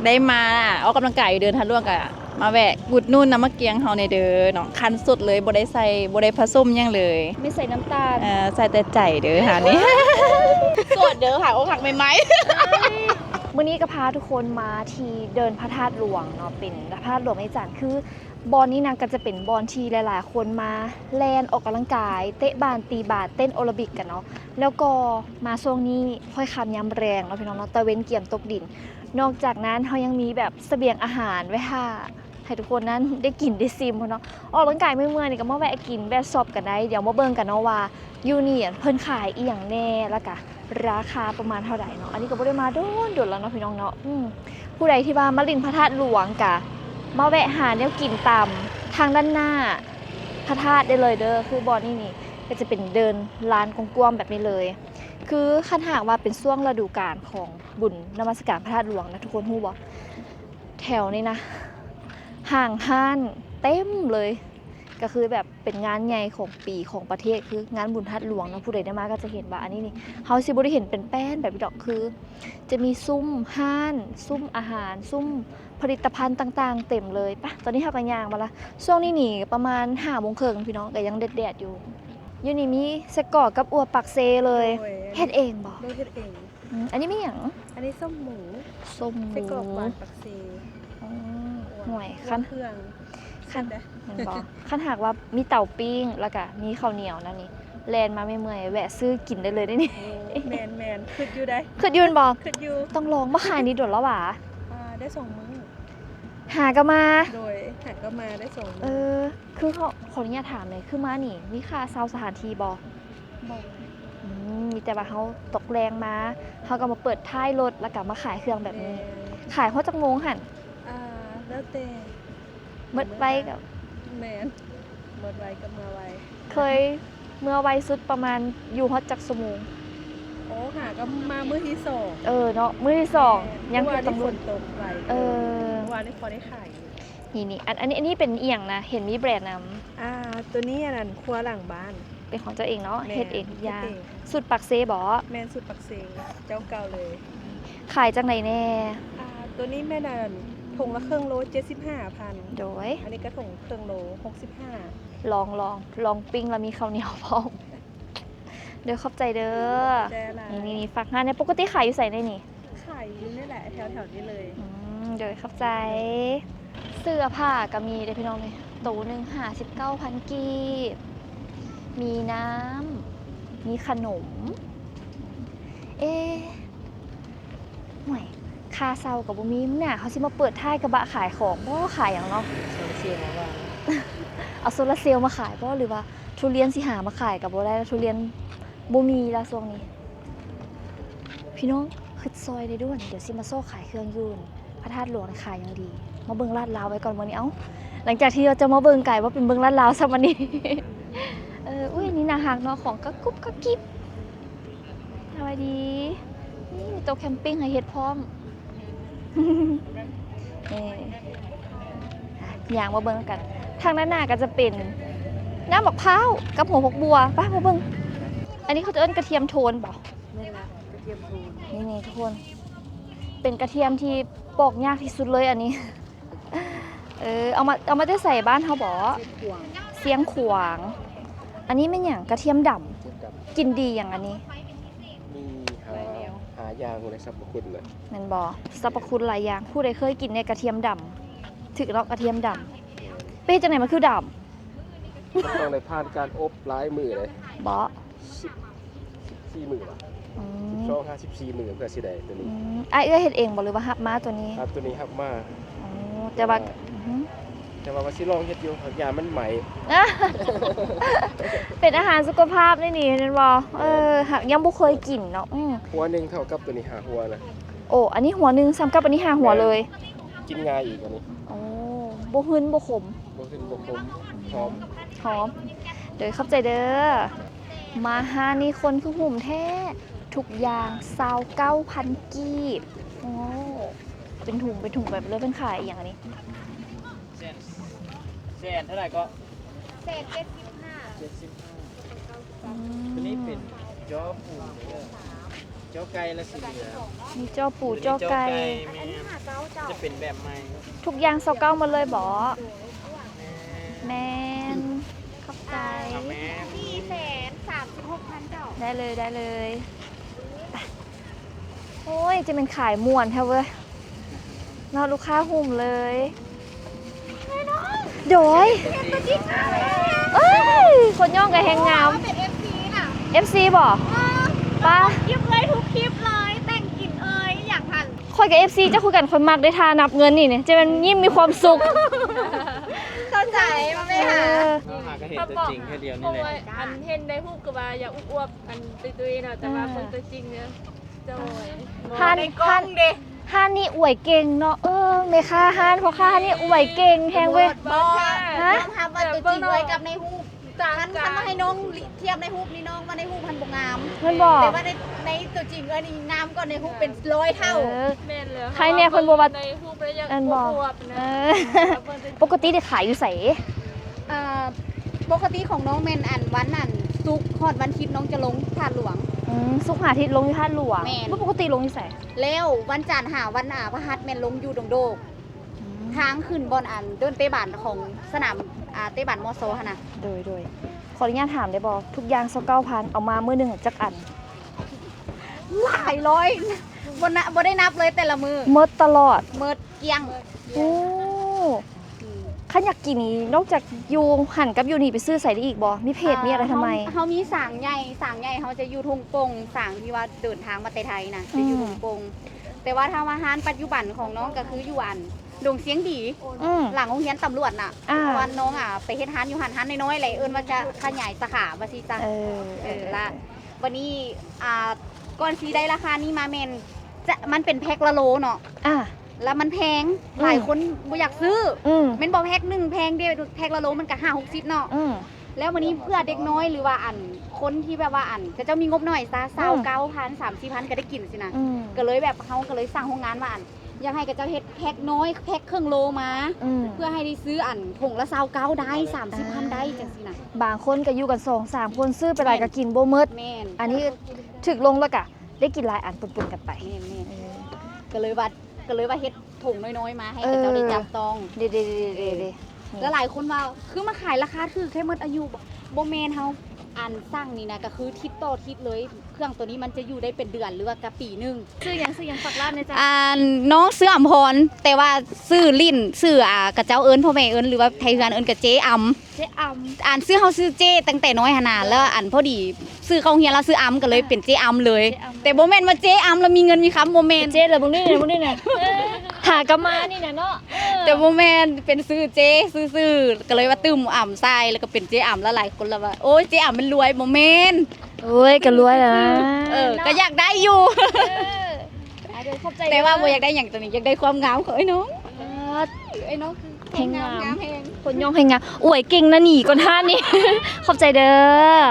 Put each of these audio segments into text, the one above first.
ได้มาออกกำลังกายอยู่เดินทางล่วงกะมาแวะกุดนู่นน้ำมะเกียงเฮาในเด้อเนาะคันสุดเลยบ่ได้ใส่บ่ได้ผสมหยังเลยไม่ใส่น้ำตาลใส่แต่ใจเด้อหานี่สดเด้อค่ะอกหักใหม่ๆมื้อนี้ก็พาทุกคนมาที่เดินพระธาตุหลวงเนาะเป็นพระธาตุหลวงในจันทร์คือบอลนี้นางก็จะเป็นบอลที่หลายๆคนมาแลนออกกำลังกายเตะบานตีบาทเต้นโอลิมปิกกันเนาะแล้วก็มาช่วงนี้ค่อยคำยำแรงเนาะพี่น้องเนาะตะเว้นเกี่ยมตกดินนอกจากนั้นเขายังมีแบบเสบียงอาหารไว้ให้ทุกคนนั้นได้กินได้ซิมเนาะออกกำลังกายเมื่อยๆนี่ก็มาแวะกินแวะซอบกันได้เดี๋ยวมาเบิ่งกันเนาะว่าอยู่นี่เพิ่นขายอีหยังแน่แล้วก็ราคาประมาณเท่าไหร่เนาะอันนี้ก็บ่ได้มาโดนแล้วเนาะพี่น้องเนาะผู้ใดที่ว่ามาลินพระธาตุหลวงกะมาแวะหาแนวกินตามทางด้านหน้าพระธาตุได้เลยเด้อคือบอนนี่ก็จะเป็นเดินลานกว้างๆแบบนี้เลยคือคันหากว่าเป็นช่วงฤดูกาลของบุญนมัสการพระธาตุหลวงนะทุกคนฮู้บ่แถวนี้นะห่างห้านเต็มเลยก็คือแบบเป็นงานใหญ่ของปีของประเทศคืองานบุญธาตุหลวงนะผู้ใดได้มาก็จะเห็นว่าอันนี้นี่เฮาสิบ่ได้เห็นเป็นแป้นแบบดอกคือจะมีซุ้มห้านซุ้มอาหารซุ้มผลิตภัณฑ์ต่างๆเต็มเลยปะตอนนี้เฮาก็ย่างมาละช่วงนี้นี่ประมาณ 5:30 นพี่น้องก็ยังแดดๆอยู่นี่มีไส้กรอกกับอั่วปักเซเลยเฮ็ดเองบ่เฮ็ดเองอันนี้ไม่หยังอันนี้ส้มหมูไส้กรอกหวานปักเซหน่วยคันเครื่องคันบอกคันหากว่ามีเต่าปิ้งแล้วก็มีข้าวเหนียวนั่นนี่แลนมาไม่เมื่อยแวะซื้อกินได้เลยได้นี่แมนขึ้นอยู่ได้ขึ้นยืนบอกขึ้นอยู่ต้องลองมาขายนี่โดดแล้วหวะได้2 มื้อหาก็มาโดยหาก็มาได้2 มื้อคือขออนุญาตถามเลยคือมานี่มีค่าเช่าสถานที่บ่มีแต่ว่าเขาตกแรงมาเขาก็มาเปิดท้ายรถแล้วก็มาขายเครื่องแบบนี้ขายเพราะจักโมงหั่นแล้วแต่เมื่อไวกับแมนเมื่อไวกับมาไวเคยเมื่อไวสุดประมาณอยู่ฮอดจักชั่วโมงหาก็มามื้อที่2เนาะมื้อที่2ยังคือตำรวจตกไววันนี้พอได้ขายนี่อันนี้เป็นเอียงนะเห็นมีแบรนด์นำตัวนี้นั่นครัวหลังบ้านเป็นของเจ้าเองเนาะเฮ็ดเองทุกอย่างสุดปักเซบ่แม่นสุดปักเซเจ้าเก่าเลยขายจังไหนแน่ตัวนี้แม่นั่นถุงละครึ่งโล 75,000โดยอันนี้ก็ถุงครึ่งโล65ลองปิ้งแล้วมีข้าวเหนียวพร้อมเด้อขอบใจเด้อนี่ฝากงานในปกติขายอยู่ไสได้นี่ขายอยู่นี่แหละแถวๆนี้เลยเด้อขอบใจเสื้อผ้าก็มีเด้อพี่น้องนี่ตู้นึง59,000 กีบมีน้ำมีขนมห่วยคาเซากับบ่มีเนี่ยเขาสิมาเปิดท้ายกระบะขายของบ่ขายอย่างเนาะเอาโซลาเซลล์มาขายบ่หรือว่าทุเรียนสิหามาขายกับบ่ได้ทุเรียนบ่มีละช่วงนี้พี่น้องคึดซอยได้ด้วยเดี๋ยวสิมาโซ่ขายเครื่องยืนพระธาตุหลวงขายอย่างดีมาเบิ่งลาดลาวไว้ก่อนวันนี้หลังจากที่เราจะมาเบิ่งไก่ว่าเป็นเบิ่งลาดลาวซะวันนี้อุ้ยนี่น่าฮักเนาะของก็กุ๊บก็กิ๊บสวัสดีนี่มีโต๊ะแคมปิ้งให้เฮ็ดพร้อมอย่างมาเบิ่งกันทางด้านหน้าก็จะเป็นน้ำมะพร้าวกับหัวหกบัวไปมาเบิ่งอันนี้เขาจะเอิ้นกระเทียมโทนเปล่านี่นะกระเทียมโทนนี่ทุกคนเป็นกระเทียมที่ปอกยากที่สุดเลยอันนี้เอามาได้ใส่บ้านเขาบอกเสียงขวางอันนี้เป็นอย่างกระเทียมดำกินดีอย่างอันนี้มีหายางในสรรพคุณเลยนั่นบอสรรพคุณหลายอย่างผู้ใดเคยกินในกระเทียมดำถึกแล้วกระเทียมดำเป็นจังไหนมันคือดำต้องในผ่านการอบหลายมือเลยบอ14 มือ14 มือเพื่อสิได้ตัวนี้เฮ็ดเองบ่หรือว่าฮับมาตัวนี้ครับตัวนี้ฮับมาแต่ว่าสิลองเฮ็ดอยู่ยามันใหม่เป็นอาหารสุขภาพนี่นั่นบ่หักยังบ่เคยกินเนาะหัวนึงเท่ากับตัวนี้5 หัวนะอันนี้หัวนึงซ้ำกับอันนี้5 หัวเลยกินง่ายอีกอันนี้บ่หึนบ่ขมหอมเด้อเข้าใจเด้อมาหานี่คนคือหุ่มแท้ทุกอย่าง29,000 กีบเป็นถุงแบบเลยเป็นขายอย่างนี้เส้นเท่าไหร่ก็เศษ75ตัวนี้เป็นจอปู เจ้าไก่และสีเหลือง มีจ้อปูจ้อไก่ แม่จะเป็นแบบใหม่ ทุกอย่าง29หมดเลยบ่แมนเข้าใจ แม่ เจ้าได้เลยได้เลยไปโอ้ยจะเป็นขายม่วนแท้เว้ยนอลูกค้าหุ่มเลยโดยเอ้ยคนย่องกับแหงงามเป็น FC น่ะ FC บ่ป้า คลิปเลยทุกคลิปเลยแต่งกลิ่นเอ้ยอยากทัน คอยกับ FC จะคุยกันคนมากได้ทานับเงินนี่เนี่ยจะเป็นยิ้มมีความสุข เข้าใจมาไหมคะ เราหากระเห็นตัวจริงแค่เดียวนี่แหละ อันเห็นได้ฮู้ก็ว่าอย่าอ้วกอันตุยๆเนาะแต่ว่าคนตัวจริงเนี่ยโดย ฮานฮานนี่อวยเก่งเนาะเมค่าฮานเพราะค่านี่อวยเก่งแฮงเว้ย บอ ฮะ น้องทำว่าตัวจริงไว้กับในฮูปคันมาให้น้องเทียบในฮูปนี่น้องมาในฮูปพันบงาม เพื่อนบอก แต่ว่าในตัวจริงเอ้ยนี่งามก็ในฮูปเป็น100 เท่า แม่นเลย ใครเนี่ยคนบัวบัด ในฮู้ประยัก อันบอก บวบนะ ปกติได้ขายอยู่ใส ปกติของน้องเมนอันวันนั่นซุกฮอดวันคิดน้องจะลงถาดหลวง สุกหาทิตย์ลงที่ท่าหลวง แม่น ว่าปกติลงที่ใส แล้ววันจันทร์หาวันพฤหัสแมนลงอยู่ดงโดกทางขึ้นบอลอันเดินเตะบานของสนามเตะบานมอโซฮะนะ โดยขออนุญาตถามได้บอกทุกอย่าง29,000เอามามื้อหนึงจักอัน หลายร้อยบ่ได้นับเลยแต่ละมือ เมิดตลอด เมิดเกลี้ยง โอ้ขันอยากกินนี้นอกจากอยู่หันกับอยู่นี่ไปซื้อใส่ได้อีกบ่มีเพจมีอะไรทำไม เขามีสางใหญ่เขาจะอยู่ทงปงสางที่ว่าเดินทางมาไทยนะจะอยู่ทงปงแต่ว่าทางอาหารปัจจุบันของน้องก็คืออยู่อันดงเสียงดี หลังโรงเรียนตำรวจน่ะ อ่า เพราะว่าน้องไปเฮ็ดฮันอยู่หันน้อยๆเลยเอิ้นว่าจะขยายสาขาว่าสิจ้ะ ละวันนี้ก่อนสีได้ราคานี้มาเมนจะมันเป็นแพ็คละโลเนาะ อ่ะ แล้วมันแพงหลายคนบ่อยากซื้อ อืม เมนบอกแพ็คหนึ่งแพงเดียวแพ็คละโลมันก็50-60เนาะ อืม แล้ววันนี้เพื่อเด็กน้อยหรือว่าคนที่แบบว่าก็จะมีงบหน่อยซะ29,000 30,000ก็ได้กินสินะ อืม ก็เลยแบบเขาก็เลยสั่งโรงงานมาอยากให้กับเจ้าเฮ็ดแพ็คน้อยแพ็คครึ่งโลมา อืม เพื่อให้ได้ซื้อถุงละ29ได้30,000ได้จังซี่นะ บางคนก็อยู่กัน2-3 คนซื้อไปหลายก็กินบ่หมด แม่น อันนี้ถึกลงแล้วก็ได้กินหลายอันปนๆกันไป แม่นก็เลยว่าเฮ็ดถุงน้อยๆมาให้กับเจ้าได้จับต้อง เดๆ แล้วหลายคนว่าคือมาขายราคาถูกแค่หมดอายุบ่แม่นเฮาสร้างนี่นะก็คือทิศต่อทิศเลย เครื่องตัวนี้มันจะอยู่ได้เป็นเดือนหรือว่ากับปีนึง ซื้อหยังฝากร้านในจ้ะ น้องซื้ออำพรแต่ว่าซื้อลิ้นซื้อกระเจ้าเอิ้นพ่อแม่เอิ้นหรือว่าไทยเฮือนเอิ้นกับเจ๊อำ เจ๊อำ ซื้อเฮาซื้อเจ๊ตั้งแต่น้อยหั่นน่ะแล้วพอดีซื้อเข้าเฮียนแล้วซื้ออำก็เลยเป็นเจ๊อำเลย แต่บ่แม่นว่าเจ๊อำแล้วมีเงินมีคำบ่แม่น เจ๊เลยมึงนี่เนี่ยหากะมานี่นะเนาะ แต่บ่แม่นเป็นซื้อเจ๊ซื้อๆก็เลยว่าตึมอ่ำใส่แล้วก็เป็นเจ๊อ่ำแล้วหลายคนแล้วว่าโอ๊ยเจ๊อ่ำมันรวยบ่แม่น โอ้ยก็รวยแล้วนะ ก็อยากได้อยู่ เดี๋ยวขอบใจ แต่ว่าบ่อยากได้อย่างตัวนี้อยากได้ความงามของไอ้น้องไอ้น้องคือ แหงงาม แฮง คนย่องแหงงามอวยเก่งนะหนีก่อนท่านนี่ ขอบใจเด้อ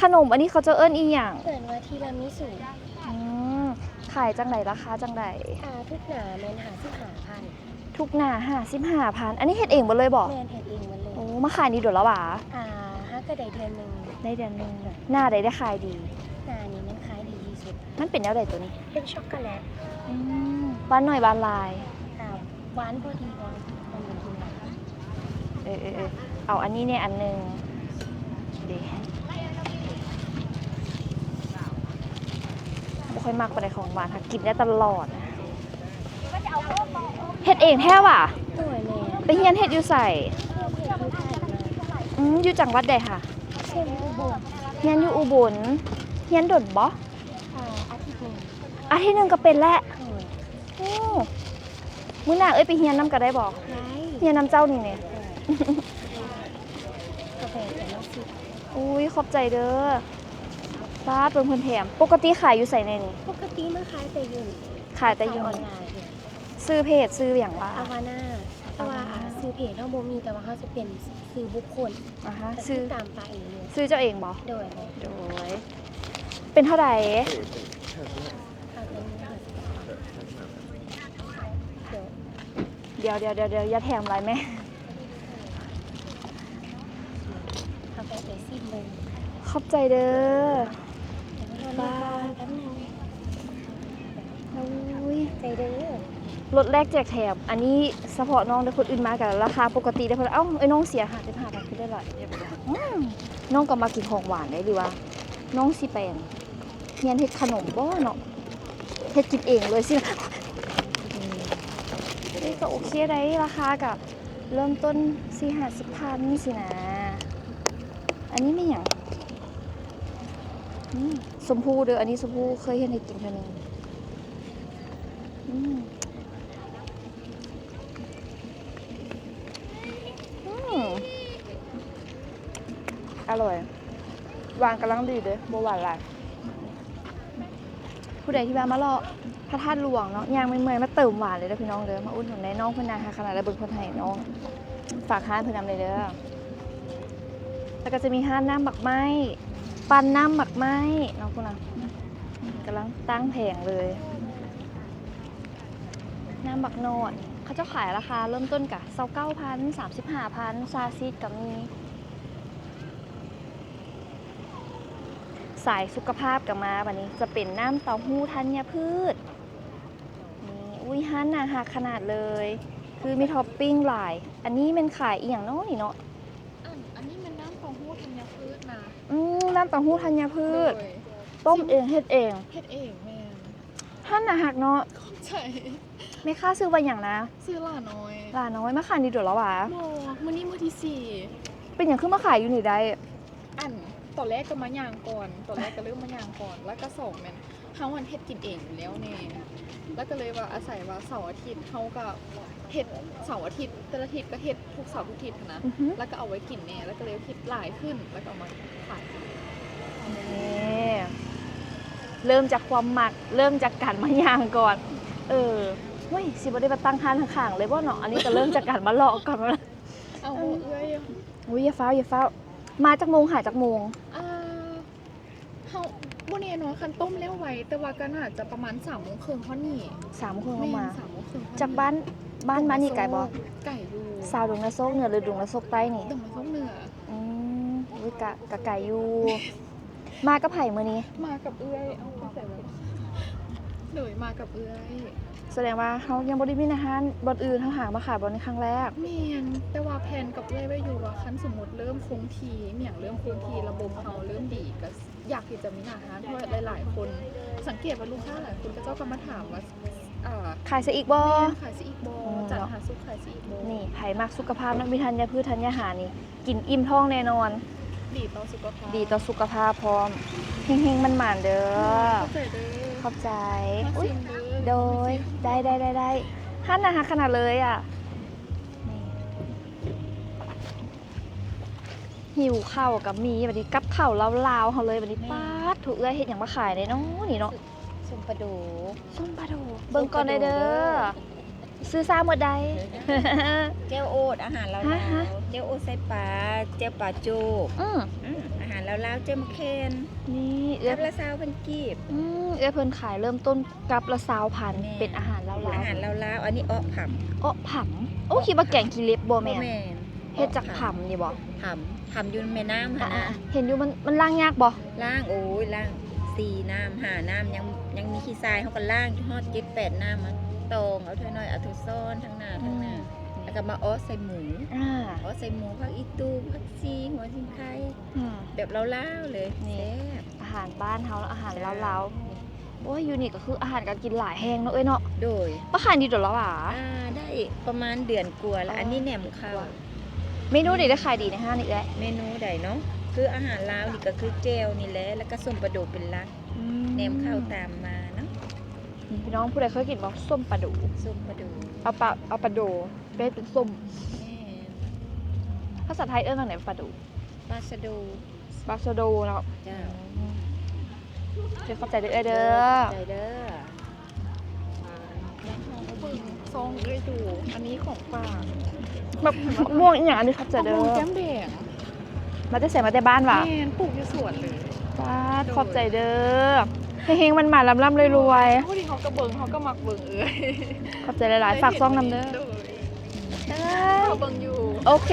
ขนมอันนี้เขาจะเอิ้นอีหยัง เปิดว่าทีรามิสุ ขายจังไหนราคาจังไหน ทุกหนาแมนหาสิบหาพัน ทุกหน้า55,000อันนี้เฮ็ดเองหมดเลยบ่ แมนเห็ดเองหมันเลย โอ้มาขายนี่โดดแล้วหว่า ฮักกระไดเดือนหนึ่ง ได้เดือนหนึงหน้าใดได้ขายดี หนานี้มันขายดีที่สุด มันเป็นแนวใดตัวนี้ เป็นช็อกโกแลต บ้านหน่อยบ้านลาย หวานพอดีหวานมันเหมือนกินแบบ เอาอันนี้เนี่ยอันหนึงเดี๋ยวบ่ค่อยมักปานใดของหวานค่ะกินได้ตลอดเฮ็ดเองแท้ว่ะ ตัวแม่ ไปเฮียนเฮ็ดอยู่ใส่ เพื่อเพื่อนผู้ชายมา อยู่จังหวัดใดค่ะ เช่นอุบล เฮียนอยู่อุบลเฮียนโดดบ่ อาทิตย์หนึ่ง อาทิตย์หนึงก็เป็นแล้ว โอ้ย โอ้มื้อหน้าไปเฮียนนํก็ได้บ่ ไง เฮียนนํเจ้านี่เนี่ย กาแฟแต่ละสิบ อุ้ยขอบใจเด้อป้าเพิ่นแถมปกติขายอยู่ใส่ในนี่ ปกติมาขายแต่ยืน ขายแต่อยู่ ออน นี่ ไลน์ ซื้อเพจซื้ออย่างว่า อาวาน่าแต่ว่าซื้อเพจเท่าโบมีแต่ว่าเขาจะเป็นซื้อบุคคล อ่าฮะ แต่ ซื้อ ตามไปเองเลย ซื้อเจ้าเองบ่ โดย โดยเป็นเท่าไหร่ เอาเป็น50เดี๋ยว เดี๋ยวอย่าแถมอะไรแม่ เอาไปเดี๋ยว10 โมง ขอบใจเด้อ บ้านแป๊บนึง ใจเด้อ รถแรกแจกแถมอันนี้เฉพาะน้องแต่คนอื่นมากับราคาปกติได้เพิ่นเอ้าไอ้น้องเสีย55บาทคือได้ร้อยน้องก็มากินของหวานได้ดีว่าน้องสิเป็นเฮียนเฮ็ดขนมบ่เนาะเฮ็ดกินเองเลยสินี่ก็โอเคได้ราคาก็เริ่มต้น4-50 พันสินะอันนี้ไม่หยังชมพูเด้ออันนี้ชมพูเคยเห็นให้กินเท่านึงอร่อยหวานกำลังดีเลยบ่หวานหลายผู้ใดที่มาเลาะพระธาตุหลวงเนาะย่างเมื่อยๆมาเติมหวานเลยเด้อพี่น้องเด้อมาอุ่นหนุนในน้องเพิ่นนาขนาดได้เบิ่งคนไทยน้องฝากห้านเพิ่นนำเลยเด้อแล้วก็จะมีห้านน้ำหมักไม้ปันน้ำหมักไม้น้องพุ่นน่ะกำลังตั้งแผงเลยน้ำหมักโนดเขาจะขายราคาเริ่มต้นกะ29,000 35,000ซาซิดกับมีสายสุขภาพกับมาวันนี้จะเป็นน้ำเต้าหู้ธัญพืชนี่อุ้ยฮันน่าหักขนาดเลยคือมีท็อปปิ้งหลายอันนี้เป็นขายอีหยังเนาะนี่เนาะ อันนี้มันน้ำของหูธัญพืชนะ น้ำเต้าหู้ธัญพืชต้มเองเฮ็ดเอง เฮ็ดเองแม่ ฮันน่าหักเนาะ ใช่ ไม่ค่าซื้อไว้อย่างนะ ซื้อหลาน้อย หลานน้อยมาขายดีเดี๋ยวแล้วหวะ โมมื้อนี้มื้อที่ เป็นอย่างขึ้นมาขายอยู่นี่ได้ 4อันตอนแรกก็มาย่างก่อนตอนแรกก็เริ่มมาย่างก่อนแล้วก็2แม่นเฮาวันเฮ็ดกินเองอยู่แล้วแน่แล้วก็เลยว่าอาศัยว่าเสาร์อาทิตย์เฮาก็เฮ็ดเสาร์อาทิตย์แต่ละอาทิตย์ก็เฮ็ดทุกเสาร์ทุกอาทิตย์นะ อือฮึ แล้วก็เอาไว้กินแน่แล้วก็เลยคิดหลายขึ้นแล้วก็เอามาขาย นี่เริ่มจากความหมักเริ่มจากการมาย่างก่อนเฮ้ยสิบ่ได้มาตั้งห้านข้างๆเลยบ่เนาะอันนี้ก็เริ่มจากการมาเลาะก่อนแล้ว เอาเอ้ย อุ้ยอย่าฟ้าวมาจากโมงหาจากโมง เฮาบ่แน่เนาะคันต้มแล้วไว้แต่ว่าก็น่าจะประมาณ3:30นเฮานี่ 3 คนลงมา 3:30น จากบ้านมานี่ไกลบ่ ไก่อยู่ สาวดงนาโซกเหนือหรือดงนาโซกใต้นี่ ดงมะส้มเหนือ อุ้ยกะไก่อยู่ มากับไผ่มื้อนี้ มากับเอื้อยเอาเข้าใจไว้โดยมากับเอื้อย แสดงว่าเฮายังบ่ได้มีอาหารบ่อนอื่นเฮาหามาขายบ่ในครั้งแรก แม่นแต่ว่าแผนกับเอื้อยไว้อยู่ว่าคันสมมุติเริ่มคงทีมีหยังเริ่มคงทีระบบเฮาเริ่มดีก็อยากที่จะมีอาหารเพราะว่าหลายๆคนสังเกตว่าลูกค้าหลายคนก็เจ้าก็มาถามว่าขายซะอีกบ่ แม่ขายสิอีกบ่จัดหาซุปขายสิอีกบ่ นี่ไผ่มักสุขภาพนักวิธัญพืชธัญญาหารนี่ กินอิ่มท้องแน่นอน ดีต่อสุขภาพ ดีต่อสุขภาพพร้อมเฮงๆมันหมานเด้อ เข้าใจเด้อ ขอบใจ มา อุ๊ย ชิมเด้อ โดยได้ฮั่นนะฮะขนาดเลยอ่ะนี่หิวข้าวกับมีวันนี้กับข้าวลาวๆเขาเลยวันนี้ป๊าดถูกเอ้ยเฮ็ดหยังมาขายเลยเนาะนี่เนาะ ส้มปลาดู ส้มปลาโดเบิ่งก่อนได้เด้อซื้อซ่าหมดใด เจ้าโอ๊ตอาหารลาว ฮะ ๆเจ้าโอ๊ตใส่ปลาเจ้าปลาจูก อาหารลาวๆเจ้ามะเคน นี่เอ้ เจ้ ย ละซาวเป็นกีบ เอ้ยเพิ่นขายเริ่มต้นกับละ2,000เป็นอาหารลาว อาหารลาวๆอันนี้อ้อผัม ๆอ้อผำโอ้คิดว่าแกงขี้เล็บบ่แม่น น เฮ็ดจากผำนี่บ่ ผัมอยู่ในแม่น้ำหั่น อ่ะ นะ ๆเห็นอยู่มันล้างยากบ่ ล่างโอ้ยล่าง4น้ำ5น้ำยังมีขี้ทรายเขาก็ล่างฮอด7-8น้ำมาตองเอาเท่าน้อยเอาเท่าซ้อนทั้งหน้าแล้วก็มาอ้อใส่หมู อ้อใส่หมูผักอีตูผักชีหัวชิงไข่แบบลาวๆเลย นี่ แซ่บ อาหารบ้านเฮาแล้วอาหารลาวๆโอ้ยอยู่นี่ก็คืออาหารการกินหลายแห้งเนาะเอ้ยเนาะ โดย บ่ขายดีดอกแล้วอ่ะ ได้ประมาณเดือนกว่าแล้ว อันนี้แหนมข้าว เมนูนี่ได้ขายดีในห้างนี่แหละ เมนูใดเนาะคืออาหารลาวนี่ก็คือเจลนี่แหละแล้วก็ส้มปลาโดเป็นหลักแหนมข้าวตามมาเนาะ พี่น้องผู้ใดเคยกินบ่ส้มปลาดู ส้มปลาโด เอาปลาโดเป็นส้ม แม่ ภาษาไทยเอิ้นว่าไหนปลาดู ปลาสะโด ปลาโซโดเนาะ เจ้า เดี๋ยวเข้าใจเด้อเด้อ ใจเด้อ ปึ่งซองเอ้ยดูอันนี้ของฝาก แบบม่วงอีหยังอันนี้เข้าใจเด้อ มะม่วงแก้มแดง มาแต่ใส่มาแต่บ้านว่ะ แม่นปลูกอยู่สวนเลย ป้าดขอบใจเด้อเฮงๆมันหมาลำๆรวย พอดีเขาก็เบิ่งเขาก็มักเบิ่งเอ้ย ๆขอบใจหลายๆฝากซ่องนำเด้อ ได้ เขาเบิ่งอยู่ โอเค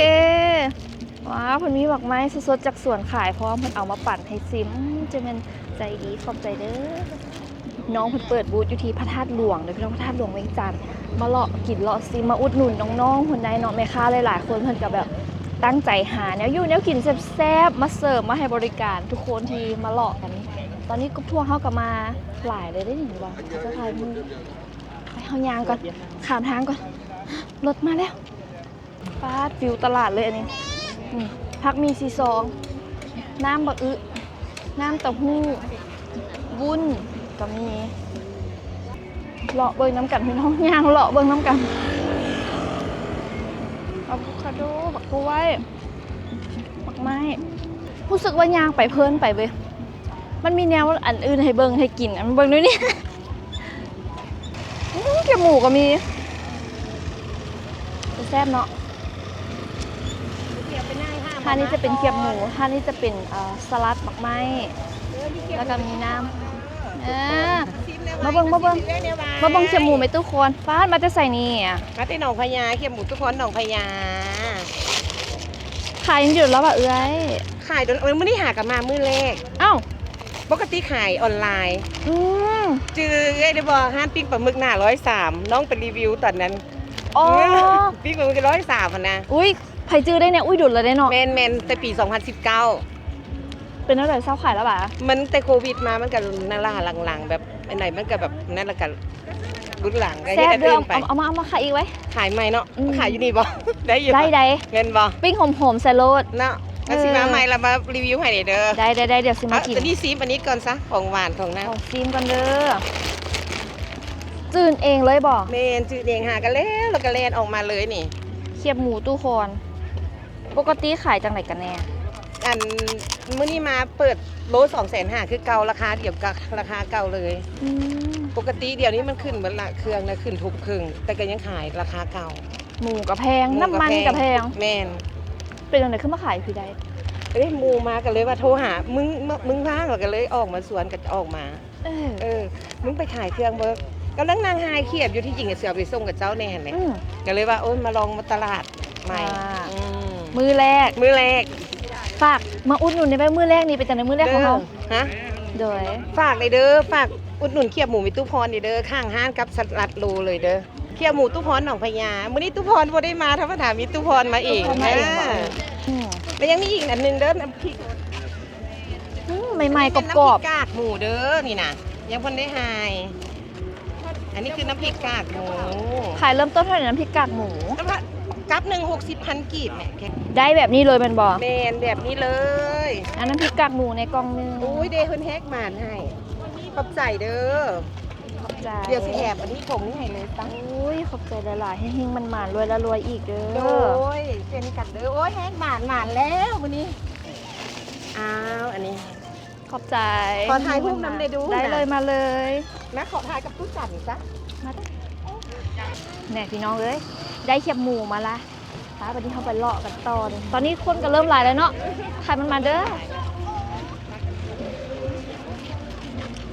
ว้าวเพิ่นมีดอกไม้สดๆจากสวนขายพร้อมเพิ่นเอามาปั่นให้ซิมจะเป็นใจดีขอบใจเด้อ น้องเพิ่นเปิดบูธอยู่ที่พระธาตุหลวงเด้อพี่น้องพระธาตุหลวงเวียงจันทน์มาเลาะกินเลาะซิมาอุดหนุนน้องๆคนใดเนาะแม่ค้าหลายๆคนเพิ่นก็แบบตั้งใจหาแนวอยู่แนวกินแซ่บๆมาเสิร์ฟมาให้บริการทุกคนที่มาเลาะกัน ตอนนี้กรุ๊ปทัวร์เฮาก็มาหลายเลยได้หนิบ่จะถ่ายมือไปเฮายางก่อนข้ามทางก่อนรถมาแล้วฟาดฟิวตลาดเลยอันนี้ผักมีซีซองน้ำบักอึน้ำเต้าหู้วุ้นก็มีเลาะเบิ่งน้ำกันพี่น้องย่างเลาะเบิ่งน้ำกันอะโวคาโดบักกล้วยบักไม้รู้สึกว่าย่างไปเพลินไปเว้ยมันมีแนวอันอื่นให้เบิ่งให้กินอันเบิ่งด้วยนี่ เกี๊ยวหมูก็มีแซ่บเนาะท่านี้จะเป็นเกี๊ยวหมูท่านี้จะเป็นสลัดบักไม้แล้วก็มีน้ำมาเบิ่งเกี๊ยวหมูไหมทุกคนฟ้ามาจะใส่นี่อ่ะ มาที่หนองพญาเขียบหมูทุกคนหนองพญา ขายอยู่แล้วป่ะเอ้ย ขายโดนมื้อนี้หากันมามื้อแรก เอ้า ปกติขายออนไลน์ ม จือไอ้ได้บอกห้านปิ้งปลาหมึกหน้า103น้องเป็นรีวิวตอนนั้น อ๋อ ปิ้งปลาหมึก103นะ อุ้ยไผจื้อได้เนี่ยอุ้ยดุดเลยได้เนาะ แมนแต่ปี 2019 เป็นอะไรเศร้าขายแล้วป่ะ มันแต่โควิดมามันก็นาลาหลังๆแบบไอ้ไหนมันก็แบบนั่นละกันรุ่นหลังก็ แซ่ เฮ็ บ ด เด้ อื่ อน ไป เอามาขายอีกไว้ ขายใหม่เนาะ อืม ขายอยู่นี่บ่ ได้อยู่ ได้ เงินบ่ ปิ้งหอมๆใส่โรด เนาะก็สิมาใหม่ละมารีวิวให้เด้อ ได้เดี๋ยวซื้อมากิน ตอนนี้ซีมอันนี้ก่อนซะของหวานของน้ำ ของซีมกันเด้อจืนเองเลยบ่ เมนจืดเองหากันแล้วก็แลนออกมาเลยนี่ เคียบหมูตู้คอนปกติขายจังไหนกันแน่ อันมื้อนี้มาเปิดโล250,000คือเก่าราคาเดียวกับราคาเก่าเลย อืม ปกติเดี๋ยวนี้มันขึ้นเหมือนละเครื่องนะขึ้นทุบครึ่งแต่ก็ยังขายราคาเก่า หมูกับแพงน้ำมันกับแพง แม่น เป็นจังไหนขึ้นมาขายพี่ได้ เอ้ยหมูมากันเลยว่าโทรหามึงว่างเหรอกันเลยออกมาสวนก็จะออกมา เออ มึงไปขายเครื่องเบิกกำลังนางหายเขียบอยู่ที่จริงอะเสือไปส่งกับเจ้าแน่เลย อืม ก็เลยว่าโอ้ยมาลองมาตลาดใหม่ อ่า อืม มือแรก มื้อแรก ฝากมาอุดหนุนในใบมือแรกนี่เป็นจังไหนมือแรกของเรา ฮะ โดย ฝากเลยเด้อฝากอุดหนุนเขียบหมูมิตู้พรนี่เด้อข้างห้างกับสลัดโลเลยเด้อเขียบหมูตู้พรหนองพญามื้อนี้ตู้พรบ่ได้มาธรรมดามีตู้พรมาเอง ตู้พรมาเองเหรอ อืม แล้วยังมีอีกอันหนึงเด้อน้ำพริก ใหม่ๆกรอบ เป็นน้ำพริกกากหมูเด้อนี่นะยังเพิ่นได้หายอันนี้คือน้ำพริกกากหมู ๆขายเริ่มต้นเท่าไหร่น้ำพริกกากหมู แล้วก็กับหนึ่ง60,000กีบแหม่ ได้แบบนี้เลยแมันบ่ แมนแบบนี้เลย อันน้ำพริกกากหมูในกล่องนึง อุ้ยเดย์เพิ่นแฮกหมานให้ขอบใจเด้อ ขอบใจ เดี๋ยวสิแถบอันนี้ผมนี่ให้เลยตั้ง อุ้ยขอบใจหลายๆให้เฮงมันหมานรวยละรวยอีกเด้ โด อย เจนกันเด้อโอ้ยแฮกหมานแล้วมื้อนี้อ้าวอันนี้ ขอบใจ ขอถ่ายรูปนำได้ดูนะ ได้เลยมาเลย แม่ขอถ่ายกับตู้จัดนี่จ้ะ มาเด้อแน่พี่น้องเอ้ยได้เขียบหมูมาละป้าวันนี้เขาไปเลาะกันต่อเลยตอนนี้คนก็เริ่มหลายแล้วเนาะขายมันมาเด้อ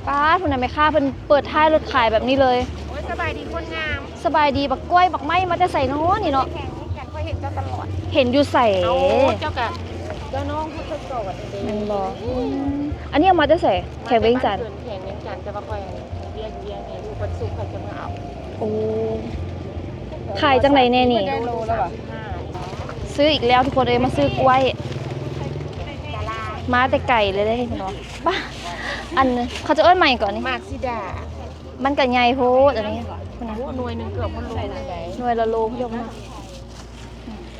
ป้าคุณนายแม่ค้าเพิ่นเปิดท้ายรถขายแบบนี้เลย โอ้ยสบายดีคนงาม สบายดีบักกล้วยบักไม้มาจะใส่เน้อนี่เนาะ แข่งกันก็เห็นเจ้าตลอด เห็นอยู่ใส่ เอาเจ้ากันเจ้าน้องพูดสดๆเด้ มันบ่อันนี้เอามาจะใส่แขกเว้งจันทร์ แข่งเว้งจันทร์จะมาคอยเรียกให้ดูวันศุกร์เขาจะมาเอา โอ้ขายจังไหนแน่นี่ ได้โลแล้วเหรอ ซื้ออีกแล้วทุกคนเลยมาซื้อกล้วย มาแต่ไก่เลยได้เห็นเนาะบ้าอันเขาจะเอิ้นใหม่ก่อนนี่ มากซิดา มันก็ใหญ่โพดอันนี้ หน่วยหนึงเกือบมันโลเลย หน่วยละโลพี่ยมนะ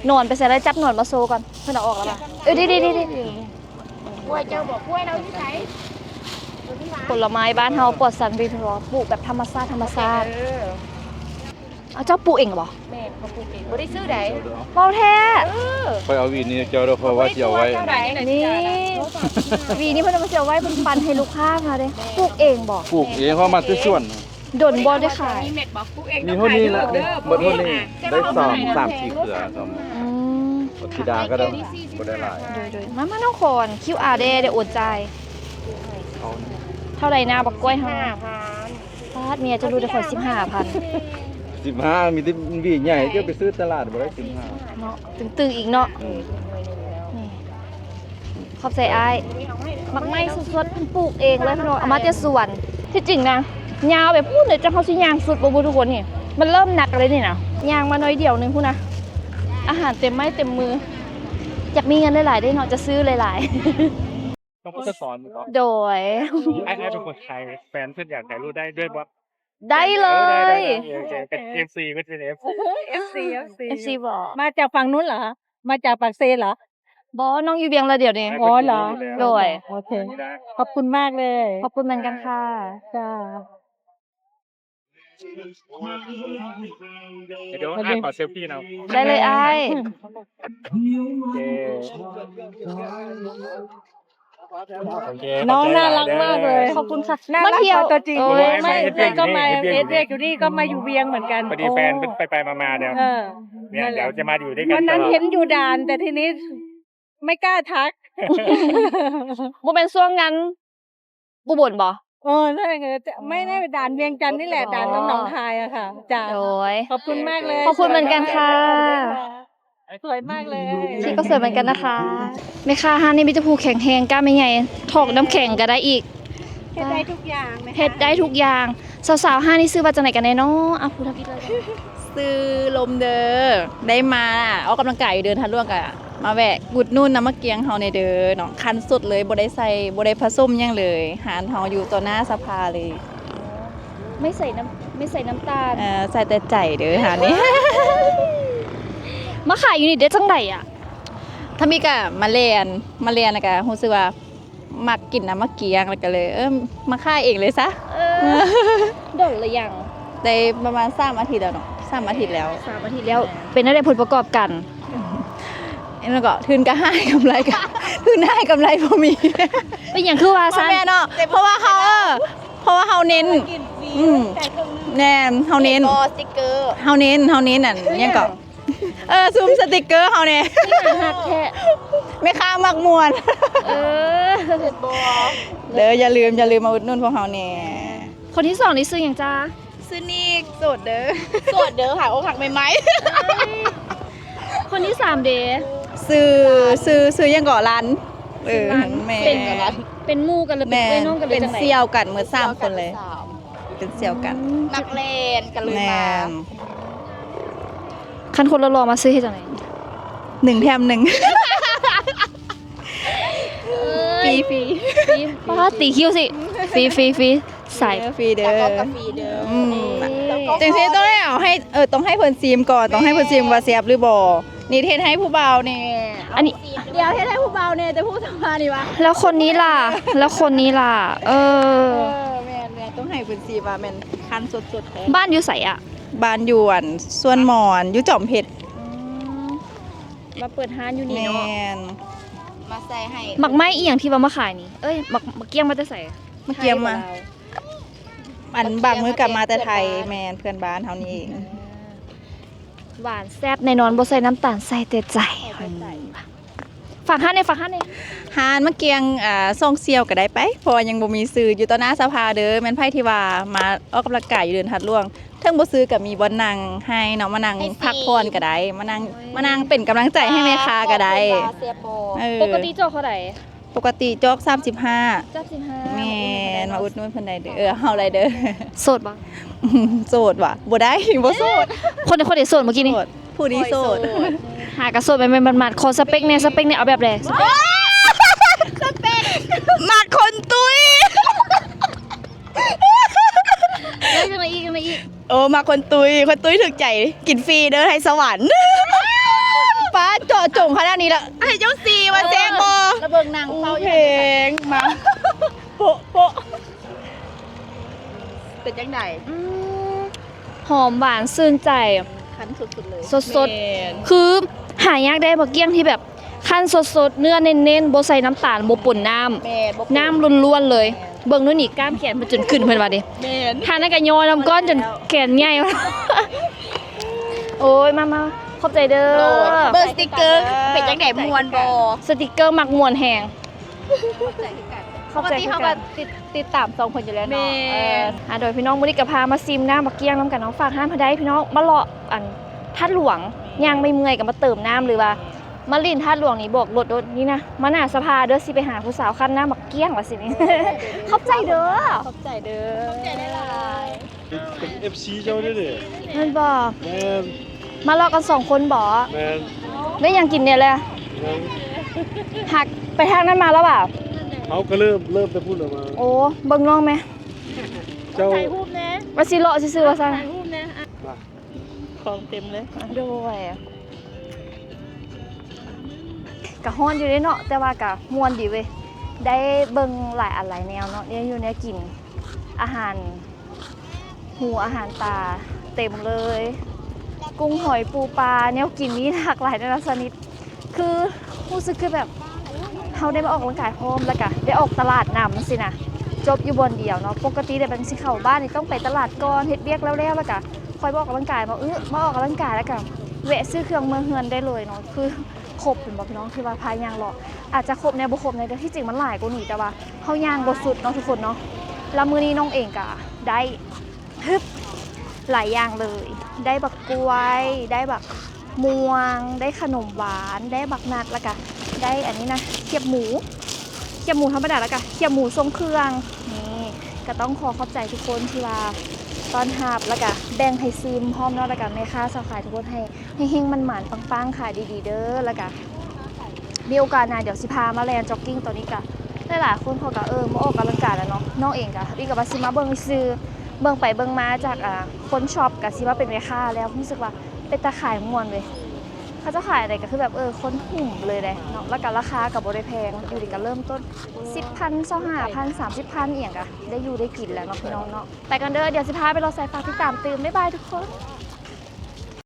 หนอนไปใส่แล้วจับหนอนมาโซก่อนเพื่อนเอาออกแล้วป่ะเอ้ยดิ กล้วยเจ้าบอกกล้วยเราที่ไหน ผลไม้บ้านเฮาปลอดสารพิษปลูกแบบธรรมชาติเอาเจ้าปลูกเองเหรอ แม่เขาปลูกเองบ่ได้ซื้อใด เมาแท้ ไปเอาวีนี่เจ้าเด้อเพราะว่าสิเอาไว้ นี่วีนี้เพิ่นเอามาเสียไว้เพิ่นปันให้ลูกค้ามาเด้ปลูกเองบ่ ปลูกเองเพราะมันคือส่วน ดนบ่ได้ขาย มีเม็ดบอกปลูกเอง มีเท่านี้ละได้หมดเท่านี้ได้3-4เครือซ้ำ อืม ธิดาก็ได้บ่ได้หลาย โดยมาน้องคอน QR เด้โอนจ่ายเท่าไหร่นะบักกล้วยเฮาฟาดเมียจะรู้ได้คน15,000 15มีแต่วีใหญ่เจ้าไปซื้อตลาดบ่ได้15 เนาะตึงๆอีกเนาะนี่ขอบใจอ้ายมักไม้สดๆเพิ่นปลูกเองเลยพี่น้องเอามาจากสวนที่จริงนะ ยาวแบบพูดเลยจะเขาสิยางสุดบ่ทุกคนนี่มันเริ่มหนักเลยนี่นะยางมาน้อยเดียวนึงพูดนะอาหารเต็มไม้เต็มมืออยากมีเงินหลายๆได้เนาะจะซื้อหลาย ต้องพูดสอนมั้ง ๆ โดย ไอ้เป็นคนไทยแฟนเพื่อนอยากถ่ายรูปได้ด้วยว่า ได้เลย เป็น FC ก็เป็น FC บอก มาจากฝั่งนู้นเหรอ มาจากปากเซเหรอ บอน้องอยู่เวียงละเดี๋ยวนี้ อ๋อเหรอ โดย โอเค ขอบคุณมากเลย ขอบคุณเหมือนกันค่ะ จ้า เดี๋ยวขอเซลฟี่นะ ได้เลยไอ้ โอเค น้องน่ารักมากเลย ขอบคุณค่ะ น่ารักกว่าตัวจริง โอ้ย ไม่ก็มาเอเด็กอยู่นี่ก็มาอยู่เวียงเหมือนกัน พอดีแฟนไปมาเดี๋ยว เออ เนี่ยเดี๋ยวจะมาอยู่ด้วยกัน วันนั้นเห็นอยู่ด่าน แต่ทีนี้ไม่กล้าทัก บ่เป็นช่วงงั้นบุบ่นบ่ โอ้นั่นไงไม่ได้ด่านเวียงจันทร์นี่แหละด่านต้องหนองคายอะค่ะจ้า โอ้ย ขอบคุณมากเลย ขอบคุณเหมือนกันค่ะ สวยมากเลย พี่ก็สวยเหมือนกันนะคะแม่ค้าห้างนี่มีแต่ผู้แข็งแรงกล้าไม่ไงถอกน้ำแข็งก็ได้อีก เฮ็ดได้ทุกอย่างไหมคะ เฮ็ดได้ทุกอย่างสาวๆห้างนี่ซื้อมาจากไหนกันแน่เนาะอ่ะพูดทำอีกเลย ซื้อลมเด้อได้มาออกกำลังกายอยู่เดินทันร่วงกะมาแวะกุดนู่นน้ำมะเกียงเฮาในเด้อเนาะคันสดเลยบ่ได้ใส่บ่ได้ผสมหยังเลยหารเฮาอยู่ต่อหน้าสภาเลย ไม่ใส่น้ำตาล ใส่แต่ใจเด้อหานี้ มาขายอยู่นี่เด้จังไดอ่ะ ถ้ามีก็มาเรียนแล้วก็รู้สึกว่ามักกินน้ำมะเกียงแล้วก็เลยมาขายเองเลยซะ โดนเลยยัง ได้ประมาณ3อาทิตย์แล้วเนาะ3อาทิตย์แล้ว 3อาทิตย์แล้วเป็นอะไรผลประกอบกัน แล้วก็ทุนก็ให้กำไรก็ทุนให้กำไรบ่มี เป็นอย่างคือว่าซั่น แม่เนาะเพราะว่าเฮาเน้นแน่เฮาเน้นสติ๊กเกอร์เฮาเน้นนั่นยังก็ซูมสติ๊กเกอร์เฮาเนี่ย หักแท้ ไม่ค้ามักมวน เด้ออย่าลืมมาอุดหนุนพวกเฮาแน่ คนที่2นี่ซื้อหยังจ้า ซื้อนี่โสดเด้อ โสดเด้อค่ะอกหักใหม่ คนที่3เด้ ซื้อยังก่อร้านแม่ เป็นหมู่กันหรือเป็น แม่ เพื่อนน้องกันหรือ เป็น จังได๋ เสี่ยวกันเหมือน3คนเลย เป็นเสี่ยวกัน ๆนักเลนกันเลย แม่ มา คันคนรอๆมาซื้อเฮ็ดจังได๋ 1 แถม 1ฟรี ป้าตีคิวสิฟรีใส่ ฟรีเด้อ แต่ก็กาแฟเด้อ จังซี่ต้องได้เอาให้ต้องให้เพิ่นซีมก่อนต้องให้เพิ่นซีมว่าแซ่บหรือบ่นี่เฮ็ดให้ผู้บ่าวนี่ อันนี้ เดี๋ยวเฮ็ดให้ผู้บ่าวเนี่ยจะพูดสภานี่วะ แล้วคนนี้ล่ะ แม่นต้องให้เพิ่นซีมว่าแม่นคันสดๆแท้ บ้านอยู่ไสอ่ะ บ้านอยู่อันสวนหมอนอยู่จอมเพชร มาเปิดร้านอยู่นี่ แม่ เนาะ น มาใส่ให้ หมักไม้อีหยังที่ว่ามาขายนี่เอ้ยหมักเกี้ยงมาแต่ไส มาเกียมมาอันบางมื้อกลับมาแต่ไทยแม่นเพื่อนบ้านเฮานี่เอง หวานแซ่บแน่นอนบ่ใส่น้ำตาลใส่แต่ใจฝากห้านใน หานมะเกียงส่งเซียวก็ได้ไปเพราะว่ายังบ่มีซื้ออยู่ต่อหน้าสภาเด้อแม่นไผที่ว่ามาออกกำลังกายอยู่เดินทัดล่วงเทิงบ่ซื้อก็มีบ่นั่งให้เนาะมานั่งพักผ่อนก็ได้มานั่งเป็นกำลังใจให้แม่ค้าก็ได้ เสียโบ ปกติเจ้าเท่าไหร่ ปกติจอก35 35 แม่นมาอุดหนุนเพิ่นได้เด้อเฮาได้เด้อ โสดบ่ โสดว่ะบ่ได้บ่โสด คนได้โสดเมื่อกี้นี่ โสดผู้นี้โสด หากระโสดไปมันๆขอสเปคเนี่ยเอาแบบใด มาคนตุ้ย แล้วจังไดอีก โอ้มาคนตุ้ยถึกใจกินฟรีเด้อให้สวรรค์ป้าเจาะจงขนาดนี้ละให้เจ้าซีมาแซ่บบ่ระเบิงนางเฝ้าเพลงมาโปะเป็นจังได๋ หอมหวานซื่นใจ คันสุดๆเลย สดๆ คือหายากได้บักเกี้ยงที่แบบขั้นสดๆ เนื้อเน้นๆบ่ใส่น้ำตาลบ่ป่นน้ำน้ำล้วนๆเลย เบิ่งนู่นนี่กล้ามแขนมันจนขึ้นเพิ่นว่าดิทานนั้นก็ยอน้ำก้อนจนแขนใหญ่ โอ้ยมาขอบใจเด้อ เบอร์สติ๊กเกอร์เป็นจังได๋มวนบ่ สติกเกอร์มักม่วนแฮง ปกติเขาก็ติดตาม2คนอยู่แล้วเนาะ โดยพี่น้องมื้อนี้ก็พามาซิมน้ำบักเกี้ยงน้ำกันน้องฝากห้านพะได้พี่น้องมาเลาะอันทัดหลวงย่างไม่เมื่อยก็มาเติมน้ำหรือว่า มาลินธาตุหลวงนี่บอกรถนี่นะมาหน้าสภาเด้อสิไปหาผู้สาวคันหน้ามักเกี้ยงว่าสินี่ ขอบใจเด้อ ขอบใจเด้อ ได้หลาย เป็น FC เจ้าด้วยดิ เพิ่นบอก แม่น มารอกัน2คนบ่ แม่น ได้ยังกินเนี่ยเลย แม่น หักไปทางนั้นมาแล้วเปล่า เขาก็เริ่มไปพูดออกมา โอ้เบิ่งน้องไหม เจ้า ว่าสิเลาะซื่อๆว่าซั่น ของเต็มเลย ด้วยกะฮ้อนอยู่เด้เนาะแต่ว่ากะม่วนดีเว้ยได้เบิ่งหลายอันหลายแนวเนาะเนี่ยอยู่เนี่ยกินอาหารหูอาหารตาเต็มเลย กุ้งหอยปูปลาเนี่ยกินนี่หลากหลายนานาชนิดคือรู้สึกคือแบบเฮาได้มาออกกำลังกายพร้อมแล้วก็ได้ออกตลาดนำสินะจบอยู่บนเดียวเนาะปกติได้เป็นสิเข้าบ้านนี่ต้องไปตลาดก่อนเฮ็ดเวียกแล้วแล้วก็ค่อยมาออกกำลังกายมาออกกำลังกายแล้วก็แวะซื้อเครื่องมือเฮือนได้เลยเนาะคือครบเป็นบ่พี่น้องที่ว่าพายางหรอกอาจจะครบในบ่ครบในแต่ที่จริงมันหลายกว่านี้แต่ว่าเฮายางบ่สุดเนาะทุกคนเนาะแล้วมื้อนี้น้องเองก็ได้ฮึบหลายอย่างเลย ได้บักกล้วย ได้บักม่วง ได้ขนมหวาน ได้บักนัดแล้วก็ได้อันนี้นะเขียบหมูธรรมดาแล้วก็เขียบหมูทรงเครื่องนี่ก็ต้องขอขอบใจทุกคนที่ว่าตอนหาบแล้วก็แบ่งให้ซื้อพร้อมเนาะแล้วก็แม่ค้าสาวขายทุกคนให้เฮงมันหมานปังๆขายดีๆเด้อแล้วก็มีโอกาสหน้าเดี๋ยวสิพามาแลนจ็อกกิ้งตัวนี้ก็หลายๆคนเขาก็มาออกกำลังกายแล้วเนาะน้องเองก็อีกก็ว่าสิมาเบิ่งซื้อเบิ่งไปเบิ่งมาจากคนช็อปก็สิว่าเป็นแม่ค้าแล้วรู้สึกว่าเป็นตาขายม่วนเว้ยเขาจะขายอะไรก็คือแบบคนหุ่มเลยเลยเนาะแล้วก็ราคากับบ่ได้แพงอยู่ดีก็เริ่มต้น 10,000 25,000 30,000อีหยังก็ได้อยู่ได้กินแล้วเนาะพี่น้องเนาะไปกันเด้อเดี๋ยวสิพาไปรอสายฟ้าที่ตามตื่นบ๊ายบายทุกคน